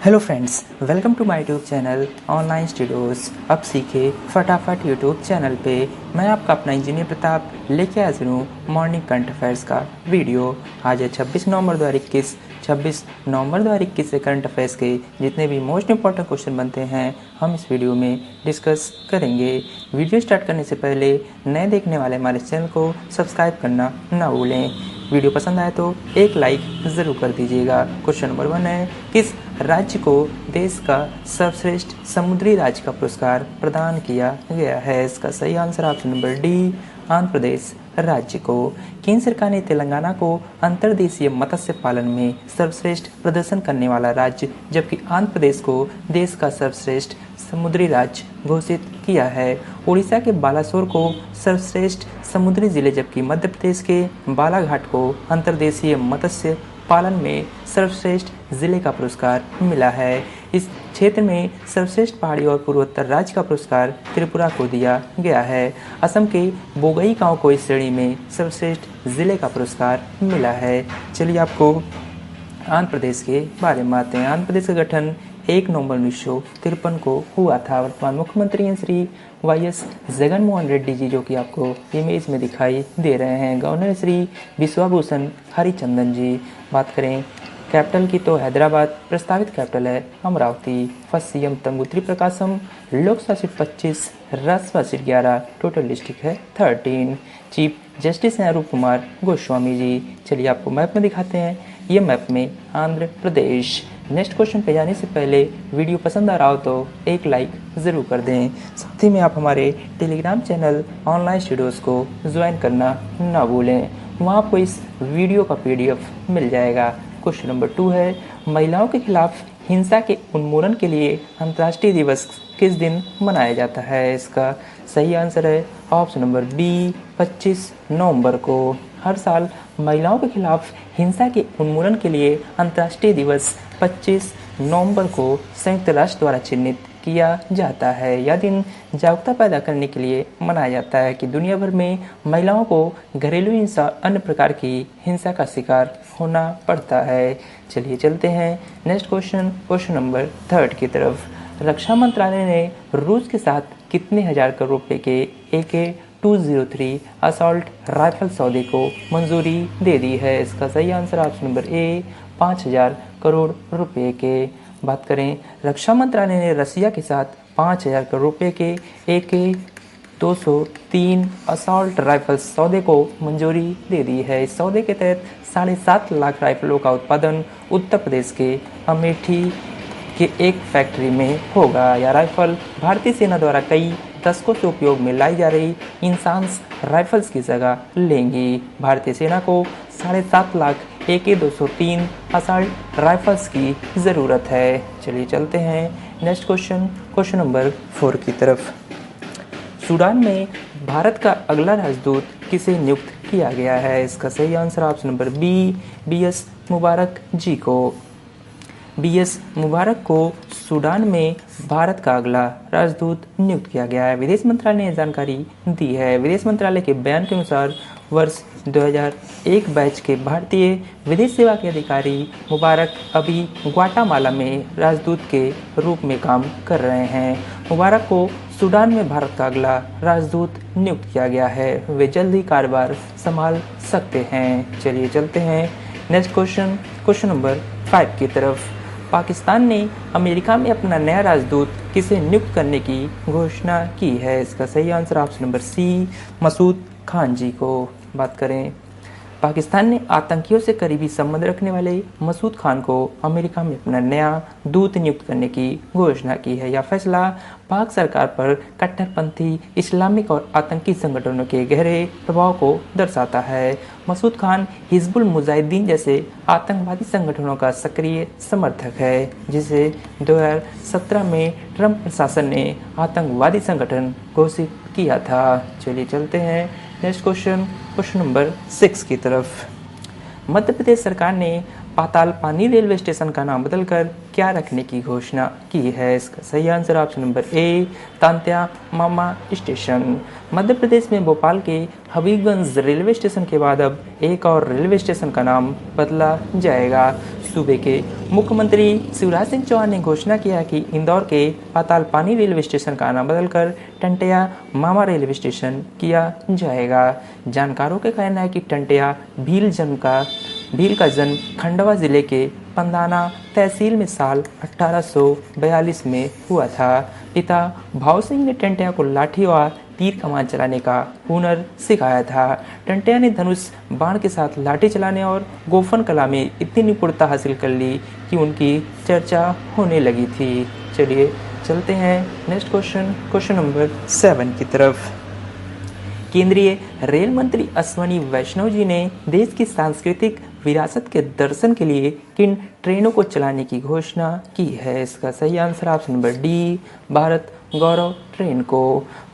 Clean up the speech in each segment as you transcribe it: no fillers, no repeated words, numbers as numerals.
Hello friends, welcome to my YouTube channel online studios. अब सीखे फटाफट यूट्यूब चैनल पे मैं आपका अपना इंजीनियर प्रताप लेके हाजिर हूँ मॉर्निंग करंट अफेयर्स का वीडियो। आज है 26 नवंबर 2021। 26 नवंबर 2021 से करंट अफेयर्स के जितने भी मोस्ट इंपॉर्टेंट क्वेश्चन बनते हैं हम इस वीडियो में डिस्कस करेंगे। वीडियो स्टार्ट करने से पहले नए देखने वाले हमारे चैनल को सब्सक्राइब करना ना भूलें। वीडियो पसंद आए तो एक लाइक ज़रूर कर दीजिएगा। क्वेश्चन नंबर 1 है, किस राज्य को देश का सर्वश्रेष्ठ समुद्री राज्य का पुरस्कार प्रदान किया गया है? इसका सही answer option number D, Andhra Pradesh राज्य को। केंद्र सरकार ने तेलंगाना को अंतर्देशीय मत्स्य पालन में सर्वश्रेष्ठ प्रदर्शन करने वाला राज्य, जबकि आंध्र प्रदेश को देश का सर्वश्रेष्ठ समुद्री राज्य घोषित किया है। उड़ीसा के बालासोर को सर्वश्रेष्ठ समुद्री जिले, जबकि मध्य प्रदेश के बालाघाट को अंतर्देशीय मत्स्य पालन में सर्वश्रेष्ठ जिले का पुरस्कार मिला है। इस क्षेत्र में सर्वश्रेष्ठ पहाड़ी और पूर्वोत्तर राज्य का पुरस्कार त्रिपुरा को दिया गया है। असम के बोगई गांव को इस श्रेणी में सर्वश्रेष्ठ जिले का पुरस्कार मिला है। चलिए आपको आंध्र प्रदेश के बारे में आते हैं। आंध्र प्रदेश का गठन 1 नवंबर 1953 को हुआ था। वर्तमान मुख्यमंत्री हैं श्री वाईएस जगन मोहन रेड्डी जी, जो कि आपको इमेज में दिखाई दे रहे हैं। गवर्नर श्री विश्वभूषण हरिचंदन जी। बात करें कैपिटल की तो हैदराबाद, प्रस्तावित कैपिटल है Amaravati. First CM Tanguturi Prakasam, Lok Sabha seat 25, Rajya Sabha seat 11, total district है 13। चीफ जस्टिस हैं अरूप कुमार गोस्वामी जी। चलिए आपको मैप में दिखाते हैं। ये मैप में आंध्र प्रदेश। नेक्स्ट क्वेश्चन पे जाने से पहले वीडियो पसंद आ रहा हो तो एक लाइक ज़रूर कर दें। साथ ही में आप हमारे टेलीग्राम चैनल ऑनलाइन स्टूडियोज़ को ज्वाइन करना ना भूलें। वहाँ आपको इस वीडियो का पीडीएफ मिल जाएगा। क्वेश्चन नंबर 2 है, महिलाओं के खिलाफ हिंसा के उन्मूलन के लिए अंतर्राष्ट्रीय दिवस किस दिन मनाया जाता है? इसका सही आंसर है ऑप्शन नंबर बी, 25 नवंबर को। हर साल महिलाओं के खिलाफ हिंसा के उन्मूलन के लिए अंतर्राष्ट्रीय दिवस 25 नवंबर को संयुक्त राष्ट्र द्वारा चिन्हित किया जाता है। यह दिन जागरूकता पैदा करने के लिए मनाया जाता है कि दुनिया भर में महिलाओं को घरेलू हिंसा, अन्य प्रकार की हिंसा का शिकार होना पड़ता है। चलिए चलते हैं नेक्स्ट क्वेश्चन नंबर 3 की तरफ। रक्षा मंत्रालय ने रूस के साथ कितने हजार करोड़ रुपए के AK-203 असॉल्ट राइफल सौदे को मंजूरी दे दी है? इसका सही आंसर ऑप्शन नंबर ए, 5000 करोड़ रुपए के। बात करें रक्षा मंत्रालय ने रसिया के साथ 5000 करोड़ रुपए के AK-203 असॉल्ट राइफल सौदे को मंजूरी दे दी है। इस सौदे के तहत 7.5 लाख राइफलों का उत्पादन उत्तर प्रदेश के अमेठी के एक फैक्ट्री में होगा। यह राइफल भारतीय सेना द्वारा कई दशकों से उपयोग में लाई जा रही इंसास राइफल्स की जगह लेंगी। भारतीय सेना को 7.5 लाख AK-203 असॉल्ट राइफल्स की ज़रूरत है। चलिए चलते हैं नेक्स्ट क्वेश्चन नंबर 4 की तरफ। सूडान में भारत का अगला राजदूत किसे नियुक्त किया गया है? इसका सही answer option number B, BS Mubarak ji को। BS मुबारक को सूडान में भारत का अगला राजदूत नियुक्त किया गया है। विदेश मंत्रालय ने जानकारी दी है। विदेश मंत्रालय के बयान के अनुसार वर्ष 2001 बैच के भारतीय विदेश सेवा के अधिकारी मुबारक अभी ग्वाटामाला में राजदूत के रूप में काम कर रहे हैं। मुबारक को सूडान में भारत का अगला राजदूत नियुक्त किया गया है। वे जल्द ही कार्यभार संभाल सकते हैं। चलिए चलते हैं नेक्स्ट क्वेश्चन नंबर 5 की तरफ। पाकिस्तान ने अमेरिका में अपना नया राजदूत किसे नियुक्त करने की घोषणा की है? इसका सही answer option number C, Masood Khan ji को। बात करें पाकिस्तान ने आतंकियों से करीबी संबंध रखने वाले मसूद खान को अमेरिका में अपना नया दूत नियुक्त करने की घोषणा की है। यह फैसला पाक सरकार पर कट्टरपंथी इस्लामिक और आतंकी संगठनों के गहरे प्रभाव को दर्शाता है। मसूद खान हिजबुल मुजाहिदीन जैसे आतंकवादी संगठनों का सक्रिय समर्थक है, जिसे 2017 में ट्रंप प्रशासन ने आतंकवादी संगठन घोषित किया था। चलिए चलते हैं नेक्स्ट क्वेश्चन नंबर 6 की तरफ। मध्य प्रदेश सरकार ने पाताल पानी रेलवे स्टेशन का नाम बदलकर क्या रखने की घोषणा की है? इसका सही answer option number A, Tantya Mama station. Madhya Pradesh में भोपाल के हबीबगंज रेलवे स्टेशन के बाद अब एक और रेलवे स्टेशन का नाम बदला जाएगा। सूबे के मुख्यमंत्री शिवराज सिंह चौहान ने घोषणा किया कि इंदौर के पाताल पानी रेलवे स्टेशन का नाम बदलकर टंटया मामा रेलवे स्टेशन किया जाएगा। जानकारों का कहना है कि टंटया भील का जन्म खंडवा जिले के पंदाना तहसील में साल 1842 में हुआ था। पिता भाव सिंह ने टंटया को लाठी और तीर कमान चलाने का हुनर सिखाया था। टंटया ने धनुष बाण के साथ लाठी चलाने और गोफन कला में इतनी निपुणता हासिल कर ली कि उनकी चर्चा होने लगी थी। चलिए चलते हैं नेक्स्ट क्वेश्चन नंबर 7 की तरफ। केंद्रीय रेल मंत्री अश्वनी वैष्णव जी ने देश की सांस्कृतिक विरासत के दर्शन के लिए किन ट्रेनों को चलाने की घोषणा की है? इसका सही answer option number D, Bharat Gaurav train को।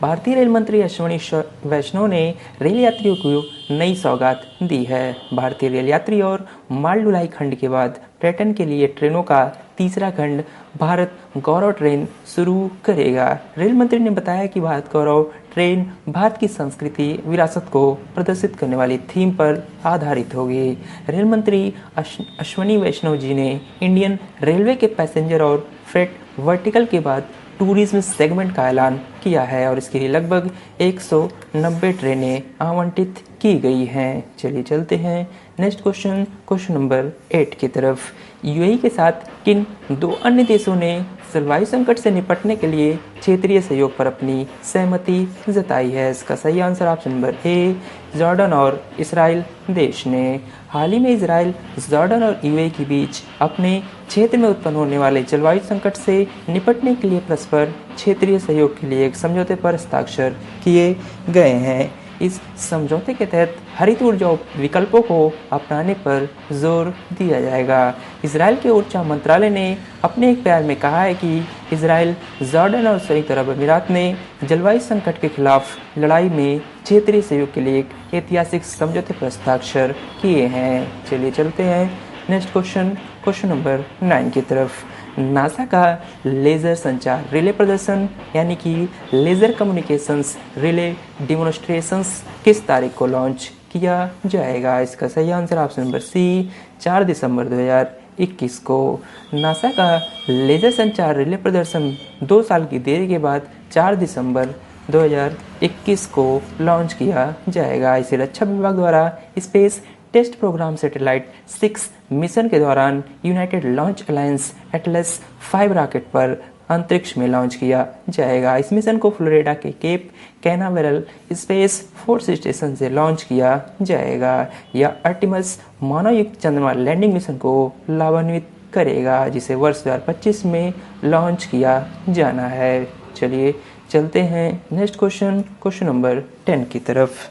भारतीय रेल मंत्री अश्वनी वैष्णव ने रेल यात्रियों को नई सौगात दी है। भारतीय रेल यात्री और माल ढुलाई खंड के बाद पर्यटन के लिए ट्रेनों का तीसरा खंड भारत गौरव ट्रेन शुरू करेगा। रेल मंत्री ने बताया कि भारत गौरव ट्रेन भारत की संस्कृति विरासत को प्रदर्शित करने वाली थीम पर आधारित होगी। रेल मंत्री अश्वनी वैष्णव जी ने इंडियन रेलवे के पैसेंजर और फ्रेट वर्टिकल के बाद टूरिज्म सेगमेंट का ऐलान किया है और इसके लिए लगभग 190 ट्रेनें आवंटित की गई हैं। चलिए चलते हैं नेक्स्ट क्वेश्चन नंबर 8 की तरफ। यूएई के साथ किन दो अन्य देशों ने जलवायु संकट से निपटने के लिए क्षेत्रीय सहयोग पर अपनी सहमति जताई है? इसका सही आंसर ऑप्शन नंबर ए, जॉर्डन और इसराइल देश ने। हाल ही में इसराइल, जॉर्डन और यूएई के बीच अपने क्षेत्र में उत्पन्न होने वाले जलवायु संकट से निपटने के लिए परस्पर क्षेत्रीय सहयोग के लिए एक समझौते पर हस्ताक्षर किए गए हैं। इस समझौते के तहत हरित ऊर्जा विकल्पों को अपनाने पर जोर दिया जाएगा। इसराइल के ऊर्जा मंत्रालय ने अपने एक बयान में कहा है कि इसराइल, जॉर्डन और संयुक्त अरब अमीरात ने जलवायु संकट के खिलाफ लड़ाई में क्षेत्रीय सहयोग के लिए एक ऐतिहासिक समझौते पर हस्ताक्षर किए हैं। चलिए चलते हैं नेक्स्ट क्वेश्चन नंबर 9 की तरफ। नासा का लेजर संचार रिले प्रदर्शन यानी कि लेजर कम्युनिकेशंस रिले डिमोन्स्ट्रेशंस किस तारीख को लॉन्च किया जाएगा? इसका सही आंसर ऑप्शन नंबर सी, 4 दिसंबर 2021 को। नासा का लेजर संचार रिले प्रदर्शन 2 साल की देरी के बाद 4 दिसंबर 2021 को लॉन्च किया जाएगा। इसे रक्षा विभाग द्वारा space test program satellite 6 mission के दौरान United launch alliance Atlas 5 rocket पर अंतरिक्ष में लॉन्च किया जाएगा। इस मिशन को फ्लोरिडा के Cape Canaveral space force station से लॉन्च किया जाएगा। यह आर्टेमिस मानवयुक्त चंद्रमा लैंडिंग मिशन को लाभान्वित करेगा, जिसे वर्ष 2025 में लॉन्च किया जाना है। चलिए चलते हैं नेक्स्ट क्वेश्चन नंबर 10 की तरफ।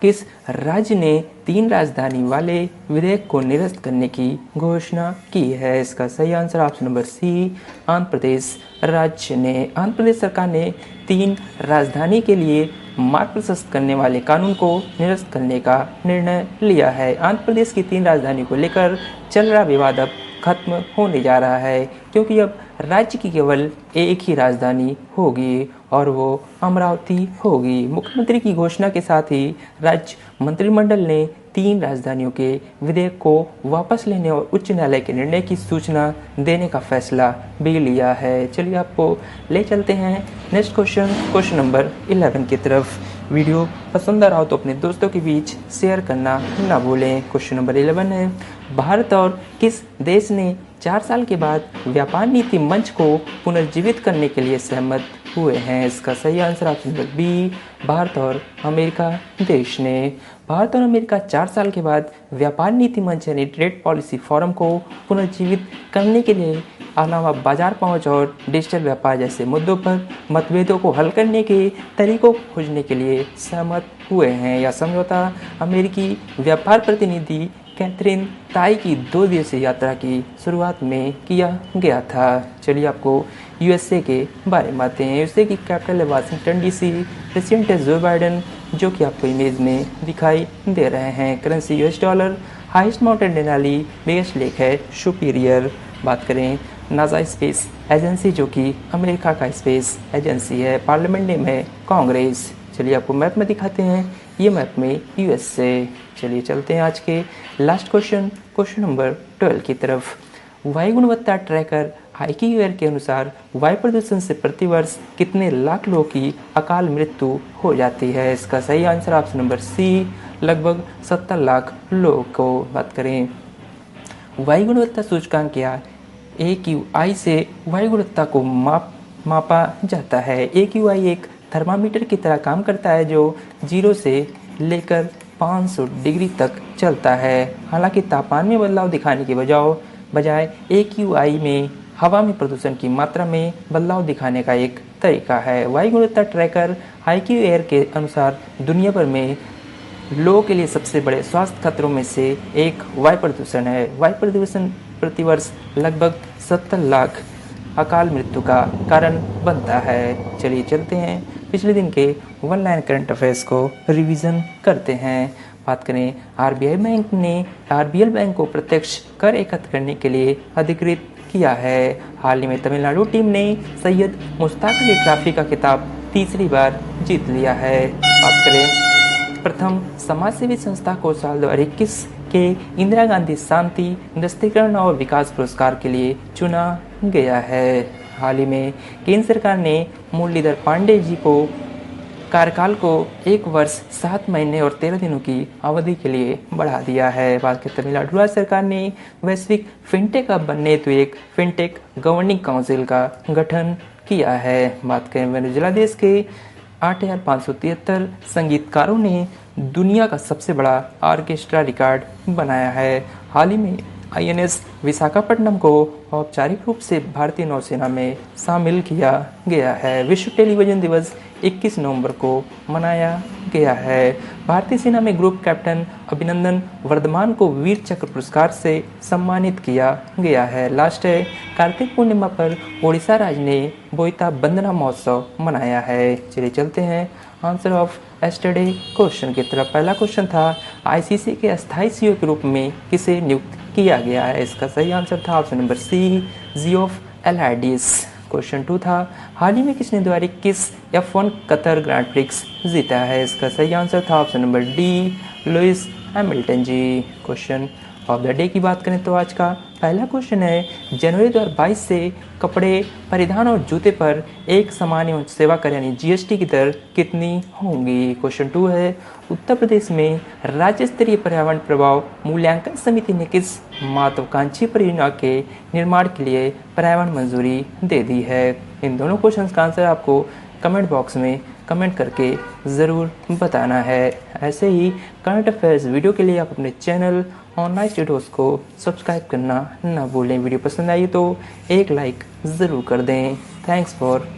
किस राज्य ने 3 राजधानी वाले विधेयक को निरस्त करने की घोषणा की है? इसका सही answer option number C, Andhra Pradesh राज्य ने। आंध्र प्रदेश सरकार ने 3 राजधानी के लिए मार्ग प्रशस्त करने वाले कानून को निरस्त करने का निर्णय लिया है। आंध्र प्रदेश की 3 राजधानी को लेकर चल रहा विवाद अब खत्म होने जा रहा है, क्योंकि अब राज्य की केवल एक ही राजधानी होगी और वो अमरावती होगी। मुख्यमंत्री की घोषणा के साथ ही राज्य मंत्रिमंडल ने 3 राजधानियों के विधेयक को वापस लेने और उच्च न्यायालय के निर्णय की सूचना देने का फैसला भी लिया है। चलिए आपको ले चलते हैं नेक्स्ट क्वेश्चन नंबर 11 की तरफ। वीडियो पसंद आ रहा हो तो अपने दोस्तों के बीच शेयर करना ना भूलें। क्वेश्चन नंबर 11 है, भारत और किस देश ने 4 साल के बाद व्यापार नीति मंच को पुनर्जीवित करने के लिए सहमत हुए हैं? इसका सही answer option number B, Bharat और अमेरिका देश ने। भारत और अमेरिका 4 साल के बाद व्यापार नीति मंच यानी ट्रेड पॉलिसी फोरम को पुनर्जीवित करने के लिए अलावा बाजार पहुंच और डिजिटल व्यापार जैसे मुद्दों पर मतभेदों को हल करने के तरीकों को खोजने के लिए सहमत हुए हैं। यह समझौता अमेरिकी व्यापार प्रतिनिधि कैथरीन ताई की 2 दिवसीय यात्रा की शुरुआत में किया गया था। चलिए आपको यूएसए के बारे में आते हैं। यूएसए की कैपिटल है वाशिंगटन डीसी। प्रेसिडेंट है जो बाइडेन, जो कि आपको इमेज में दिखाई दे रहे हैं। Currency US dollar. Highest mountain Denali, biggest lake है सुपीरियर। बात करें नासा स्पेस एजेंसी, जो कि अमेरिका का स्पेस एजेंसी है। पार्लियामेंट नेम है कांग्रेस। चलिए आपको मैप में दिखाते हैं। ये मैप में यूएसए। चलिए चलते हैं आज के लास्ट क्वेश्चन नंबर 12 की तरफ। वायु गुणवत्ता ट्रैकर IQAir के अनुसार वायु प्रदूषण से प्रतिवर्ष कितने लाख लोगों की अकाल मृत्यु हो जाती है? इसका सही आंसर ऑप्शन नंबर सी, लगभग 70 लाख लोगों को। बात करें वायु गुणवत्ता सूचकांक या AQI से वायु गुणवत्ता को मापा जाता है। AQI एक थर्मामीटर की तरह काम करता है जो 0 से लेकर 500 डिग्री तक चलता है। हालांकि तापमान में बदलाव दिखाने के बजाय AQI में हवा में प्रदूषण की मात्रा में बदलाव दिखाने का एक तरीका है। वायु गुणवत्ता ट्रैकर IQAir के अनुसार दुनिया भर में लोगों के लिए सबसे बड़े स्वास्थ्य खतरों में से एक वायु प्रदूषण है। वायु प्रदूषण प्रतिवर्ष लगभग 70 लाख अकाल मृत्यु का कारण बनता है। चलिए चलते हैं पिछले दिन के वन लाइन करंट अफेयर्स को रिवीजन करते हैं। बात करें RBL बैंक को प्रत्यक्ष कर एकत्र करने के लिए अधिकृत किया है। हाल ही में तमिलनाडु टीम ने सैयद मुश्ताक अली ट्रॉफी का खिताब तीसरी बार जीत लिया है। बात करें प्रथम समाजसेवी संस्था को साल 2021 के इंदिरा गांधी शांति, निरस्त्रीकरण और विकास पुरस्कार के लिए चुना गया है। हाल ही में केंद्र सरकार ने मुरलीधर पांडे जी को कार्यकाल को 1 वर्ष 7 महीने और 13 दिनों की अवधि के लिए बढ़ा दिया है। बात करें तमिलनाडु राज्य सरकार ने वैश्विक फिनटेक हब बनने हेतु एक फिनटेक गवर्निंग काउंसिल का गठन किया है। बात करें वेनेजुएला देश के 8,573 संगीतकारों ने दुनिया का सबसे बड़ा ऑर्केस्ट्रा रिकॉर्ड बनाया है। हाल ही में INS विशाखापट्टनम को औपचारिक रूप से भारतीय नौसेना में शामिल किया गया है। विश्व टेलीविजन दिवस 21 नवंबर को मनाया गया है। भारतीय सेना में ग्रुप कैप्टन अभिनंदन वर्धमान को वीर चक्र पुरस्कार से सम्मानित किया गया है। लास्ट है कार्तिक पूर्णिमा पर ओडिशा राज्य ने बोईता बंदना महोत्सव मनाया है। चलिए चलते हैं आंसर ऑफ एस्टरडे क्वेश्चन की तरफ। पहला क्वेश्चन था ICC के अस्थायी CEO के रूप में किसे नियुक्त किया गया है? इसका सही आंसर था ऑप्शन नंबर सी, जियोफ एल्हार्डिस। क्वेश्चन 2 था हाल ही में किसने 2021 F1 कतर ग्रैंड प्रिक्स जीता है? इसका सही आंसर था option number D, Lewis Hamilton ji. Question of the day की बात करें तो आज का पहला क्वेश्चन है जनवरी 2022 से कपड़े, परिधान और जूते पर एक समान एवं सेवा कर यानी GST की दर कितनी होंगी? क्वेश्चन 2 है उत्तर प्रदेश में राज्य स्तरीय पर्यावरण प्रभाव मूल्यांकन समिति ने किस महत्वाकांक्षी परियोजना के निर्माण के लिए पर्यावरण मंजूरी दे दी है? इन दोनों क्वेश्चन का आंसर आपको कमेंट बॉक्स में कमेंट करके ज़रूर बताना है। ऐसे ही करंट अफेयर्स वीडियो के लिए आप अपने चैनल ऑनलाइन स्टूडियोज़ को सब्सक्राइब करना ना भूलें। वीडियो पसंद आई तो एक लाइक ज़रूर कर दें। Thanks for